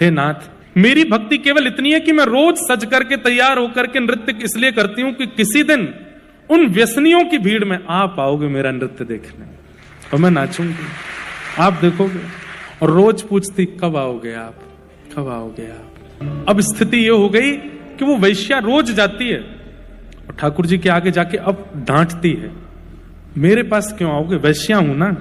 हे नाथ, मेरी भक्ति केवल इतनी है कि मैं रोज सज करके तैयार होकर के नृत्य इसलिए करती हूं कि किसी दिन उन व्यसनियों की भीड़ में आप आओगे मेरा नृत्य देखने और मैं नाचूंगी, आप देखोगे। और रोज पूछती कब आओगे आप, कब आओगे आप। अब स्थिति ये हो गई कि वो वैश्या रोज जाती है और ठाकुर जी के आगे जाके अब डांटती है, मेरे पास क्यों आओगे, वैश्या हूं ना।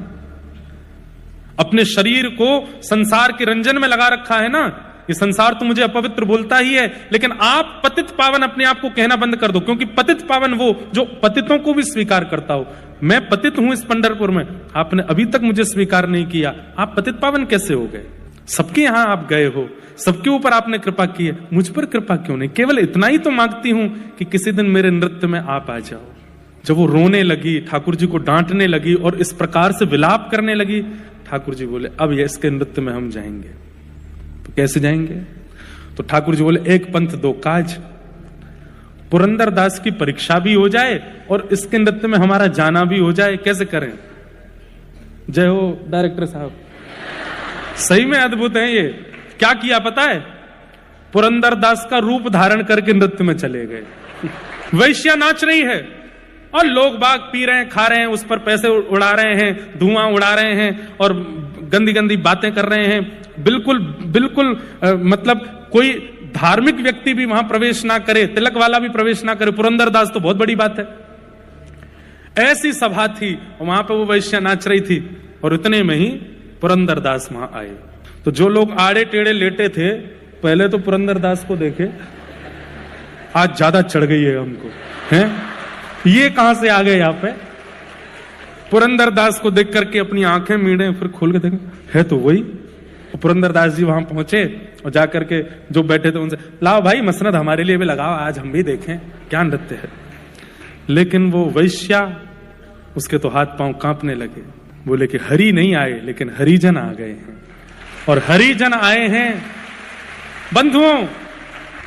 अपने शरीर को संसार के रंजन में लगा रखा है ना, ये संसार तो मुझे अपवित्र बोलता ही है, लेकिन आप पतित पावन अपने आप को कहना बंद कर दो, क्योंकि पतित पावन वो जो पतितों को भी स्वीकार करता हो। मैं पतित हूं इस पंढरपुर में, आपने अभी तक मुझे स्वीकार नहीं किया, आप पतित पावन कैसे हो गए। सबके यहां आप गए हो, सबके ऊपर आपने कृपा की है, मुझ पर कृपा क्यों नहीं। केवल इतना ही तो मांगती हूं कि किसी दिन मेरे नृत्य में आप आ जाओ। जब वो रोने लगी, ठाकुर जी को डांटने लगी और इस प्रकार से विलाप करने लगी, ठाकुर जी बोले अब ये इसके नृत्य में हम जाएंगे। तो कैसे जाएंगे, तो ठाकुर जी बोले एक पंथ दो काज, पुरंदर दास की परीक्षा भी हो जाए और इसके नृत्य में हमारा जाना भी हो जाए। कैसे करें। जय हो डायरेक्टर साहब, सही में अद्भुत है ये। क्या किया पता है, पुरंदर दास का रूप धारण करके नृत्य में चले गए। वैश्या नाच रही है और लोग बाग पी रहे हैं, खा रहे हैं, उस पर पैसे उड़ा रहे हैं, धुआं उड़ा रहे हैं और गंदी गंदी बातें कर रहे हैं। बिल्कुल बिल्कुल मतलब कोई धार्मिक व्यक्ति भी वहां प्रवेश ना करे, तिलक वाला भी प्रवेश ना करे, पुरंदर दास तो बहुत बड़ी बात है। ऐसी सभा थी, वहां पे वो वैश्या नाच रही थी और इतने में ही पुरंदर दास वहां आए। तो जो लोग आड़े टेढ़े लेटे थे, पहले तो पुरंदर दास को देखे, आज ज्यादा चढ़ गई है हमको, हैं ये कहां से आ गए यहाँ पे। पुरंदर दास को देख करके अपनी आंखें मीड़े, फिर खोल के देखे है तो वही। पुरंदर दास जी वहां पहुंचे और जाकर के जो बैठे थे उनसे, लाओ भाई मसनद हमारे लिए भी लगाओ, आज हम भी देखें क्या नृत्य है। लेकिन वो वैश्या, उसके तो हाथ पांव कांपने लगे। बोले कि हरि नहीं आए लेकिन हरिजन आ गए हैं, और हरिजन आए हैं। बंधुओं,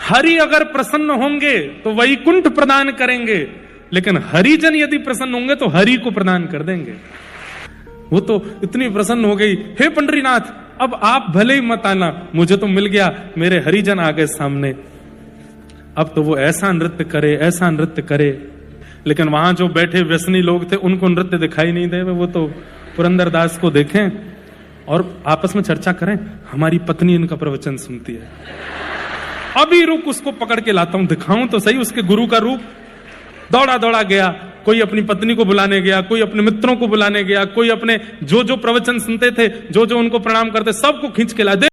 हरि अगर प्रसन्न होंगे तो वैकुंठ प्रदान करेंगे, लेकिन हरिजन यदि प्रसन्न होंगे तो हरि को प्रदान कर देंगे। वो तो इतनी प्रसन्न हो गई, हे पंडरीनाथ अब आप भले ही मत आना, मुझे तो मिल गया, मेरे हरिजन आ गए सामने, अब तो वो ऐसा नृत्य करे, ऐसा नृत्य करे। लेकिन वहां जो बैठे व्यसनी लोग थे उनको नृत्य दिखाई नहीं दे, वो तो पुरंदर दास को देखें और आपस में चर्चा करें, हमारी पत्नी इनका प्रवचन सुनती है, अभी रुक उसको पकड़ के लाता हूं, दिखाऊं तो सही उसके गुरु का रूप। दौड़ा दौड़ा गया, कोई अपनी पत्नी को बुलाने गया, कोई अपने मित्रों को बुलाने गया, कोई अपने जो जो प्रवचन सुनते थे, जो जो उनको प्रणाम करते, सबको खींच के ला दे।